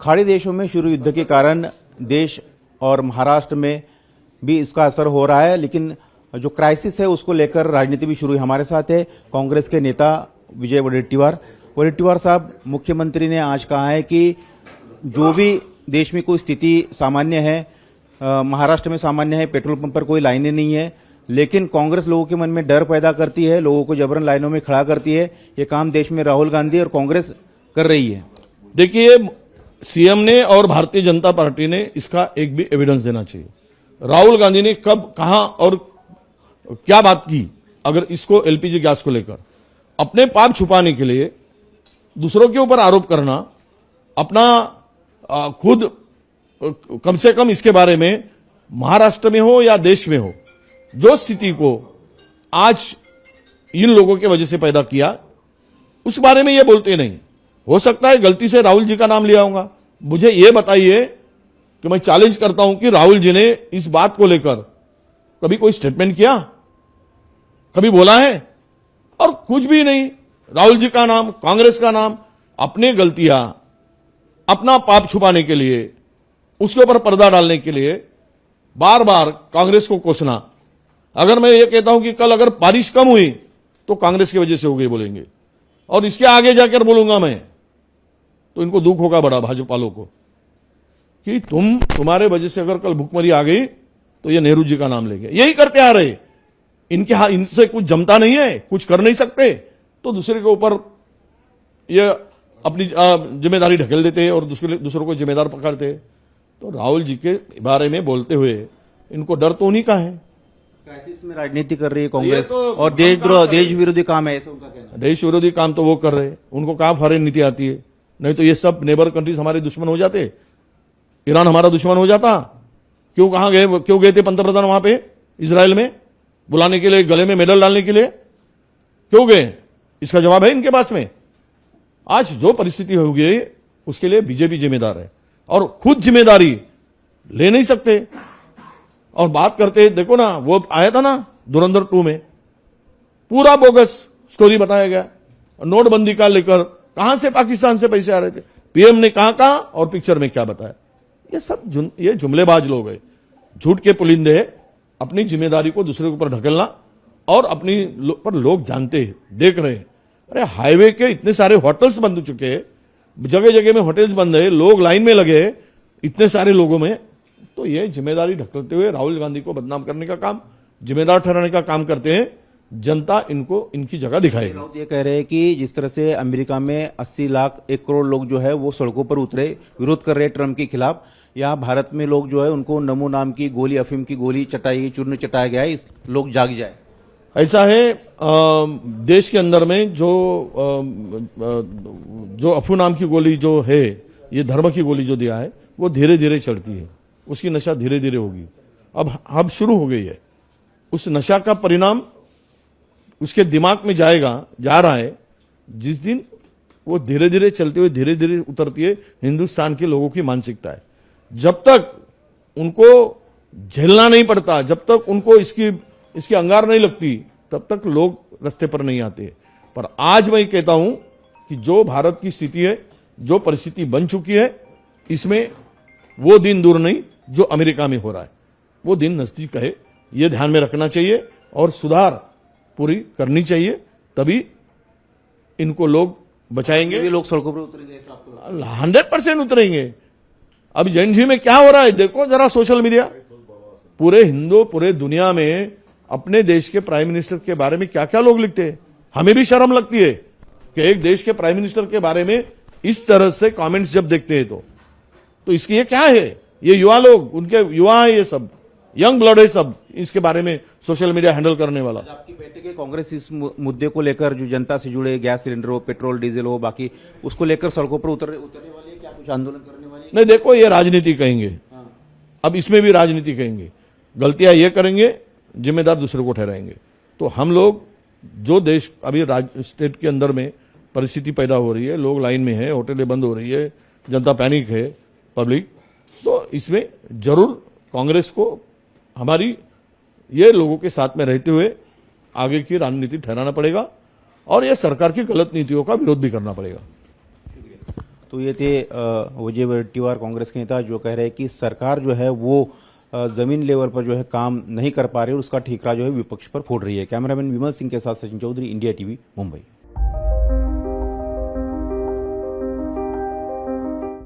खाड़ी देशों में शुरू युद्ध के कारण देश और महाराष्ट्र में भी इसका असर हो रहा है, लेकिन जो क्राइसिस है उसको लेकर राजनीति भी शुरू हुई। हमारे साथ है कांग्रेस के नेता विजय वडेट्टीवार साहब। मुख्यमंत्री ने आज कहा है कि जो भी देश में कोई स्थिति सामान्य है, महाराष्ट्र में सामान्य है, पेट्रोल पंप पर कोई लाइनें नहीं है, लेकिन कांग्रेस लोगों के मन में डर पैदा करती है, लोगों को जबरन लाइनों में खड़ा करती है। ये काम देश में राहुल गांधी और कांग्रेस कर रही है। देखिए, सीएम ने और भारतीय जनता पार्टी ने इसका एक भी एविडेंस देना चाहिए। राहुल गांधी ने कब, कहां और क्या बात की? अगर इसको एलपीजी गैस को लेकर अपने पाप छुपाने के लिए दूसरों के ऊपर आरोप करना, अपना खुद कम से कम इसके बारे में महाराष्ट्र में हो या देश में हो, जो स्थिति को आज इन लोगों की वजह से पैदा किया, उस बारे में ये बोलते नहीं। हो सकता है गलती से राहुल जी का नाम लिया होगा। मुझे ये बताइए कि मैं चैलेंज करता हूं कि राहुल जी ने इस बात को लेकर कभी कोई स्टेटमेंट किया, कभी बोला है? और कुछ भी नहीं। राहुल जी का नाम, कांग्रेस का नाम, अपनी गलतियां, अपना पाप छुपाने के लिए, उसके ऊपर पर्दा डालने के लिए बार बार कांग्रेस को कोसना। अगर मैं ये कहता हूं कि कल अगर बारिश कम हुई तो कांग्रेस की वजह से हो गई बोलेंगे, और इसके आगे जाकर बोलूंगा मैं तो इनको दुख होगा बड़ा, भाजपा वालों को, कि तुम्हारे वजह से अगर कल भूखमरी आ गई तो ये नेहरू जी का नाम लेंगे। यही करते आ रहे। इनसे कुछ जमता नहीं है, कुछ कर नहीं सकते, तो दूसरे के ऊपर ये अपनी जिम्मेदारी ढकेल देते और दूसरों को जिम्मेदार पकड़ते। तो राहुल जी के बारे में बोलते हुए इनको डर तो उन्हीं का है। क्राइसिस में राजनीति कर रही है कांग्रेस, और देश विरोधी काम है ऐसा उनका कहना। देश विरोधी काम तो वो कर रहे हैं, उनको कहां फॉरेन नीति आती है? नहीं तो ये सब नेबर कंट्रीज हमारे दुश्मन हो जाते। ईरान हमारा दुश्मन हो जाता। क्यों गए थे पंतप्रधान वहां पे इजराइल में बुलाने के लिए, गले में मेडल डालने के लिए? क्यों गए? इसका जवाब है इनके पास में। आज जो परिस्थिति हो गई उसके लिए बीजेपी जिम्मेदार है, और खुद जिम्मेदारी ले नहीं सकते। और बात करते, देखो ना, वो आया था ना धुरंधर 2 में, पूरा बोगस स्टोरी बताया गया। नोटबंदी का लेकर कहां से पाकिस्तान से पैसे आ रहे थे, पीएम ने कहा और पिक्चर में क्या बताया। ये सब ये जुमलेबाज लोग हैं, झूठ के पुलिंदे, अपनी जिम्मेदारी को दूसरे के ऊपर ढकेलना, और अपनी पर लोग जानते हैं, देख रहे हैं। अरे हाईवे के इतने सारे होटल्स बंद हो चुके हैं, जगह जगह में होटल्स बंद है, लोग लाइन में लगे इतने सारे लोगों में। तो ये जिम्मेदारी ढकलते हुए राहुल गांधी को बदनाम करने का काम, जिम्मेदार ठहराने का काम करते हैं। जनता इनको इनकी जगह दिखाएगी। ये कह रहे हैं कि जिस तरह से अमेरिका में 80 लाख 1 करोड़ लोग जो है वो सड़कों पर उतरे, विरोध कर रहे हैं ट्रंप के खिलाफ, यहाँ भारत में लोग जो है उनको नमो नाम की गोली, अफीम की गोली चटाई गई, चूर्ण चटाया गया है, लोग जाग जाए। ऐसा है, देश के अंदर में जो अफू नाम की गोली जो है, ये धर्म की गोली जो दिया है, वो धीरे धीरे चढ़ती है, उसकी नशा धीरे धीरे होगी। अब शुरू हो गई है। उस नशा का परिणाम उसके दिमाग में जा रहा है। जिस दिन वो धीरे धीरे चलते हुए धीरे धीरे उतरती है हिंदुस्तान के लोगों की मानसिकता है। जब तक उनको झेलना नहीं पड़ता, जब तक उनको इसकी अंगार नहीं लगती, तब तक लोग रास्ते पर नहीं आते। पर आज मैं कहता हूं कि जो भारत की स्थिति है, जो परिस्थिति बन चुकी है, इसमें वो दिन दूर नहीं जो अमेरिका में हो रहा है, वो दिन नजदीक है। ये ध्यान में रखना चाहिए और सुधार पूरी करनी चाहिए, तभी इनको लोग बचाएंगे। भी लोग सड़कों पर उतरेंगे, 100% उतरेंगे। अब जैनजी में क्या हो रहा है देखो जरा, सोशल मीडिया, पूरे दुनिया में अपने देश के प्राइम मिनिस्टर के बारे में क्या क्या लोग लिखते हैं। हमें भी शर्म लगती है कि एक देश के प्राइम मिनिस्टर के बारे में इस तरह से कमेंट्स जब देखते हैं तो इसकी ये क्या है? ये युवा लोग, उनके युवा है, ये सब यंग ब्लड है, सब इसके बारे में सोशल मीडिया हैंडल करने वाला। आपकी बैठक है कांग्रेस इस मुद्दे को लेकर, जो जनता से जुड़े, गैस सिलेंडर हो, पेट्रोल डीजल हो, बाकी उसको लेकर सड़कों पर उतरने वाली है क्या? कुछ आंदोलन करने वाली है? नहीं, देखो ये राजनीति कहेंगे। अब इसमें भी राजनीति कहेंगे, गलतियां ये करेंगे, जिम्मेदार दूसरे को ठहराएंगे। तो हम लोग जो देश अभी स्टेट के अंदर में परिस्थिति पैदा हो रही है, लोग लाइन में है, होटलें बंद हो रही है, जनता पैनिक है, पब्लिक, तो इसमें जरूर कांग्रेस को हमारी ये लोगों के साथ में रहते हुए आगे की रणनीति ठहराना पड़ेगा, और ये सरकार की गलत नीतियों का विरोध भी करना पड़ेगा। तो ये थे विजय वडेट्टीवार कांग्रेस के नेता जो कह रहे हैं कि सरकार जो है वो जमीन लेवल पर जो है काम नहीं कर पा रही और उसका ठीकरा जो है विपक्ष पर फोड़ रही है। कैमरामैन विमल सिंह के साथ सचिन चौधरी, इंडिया टीवी, मुंबई।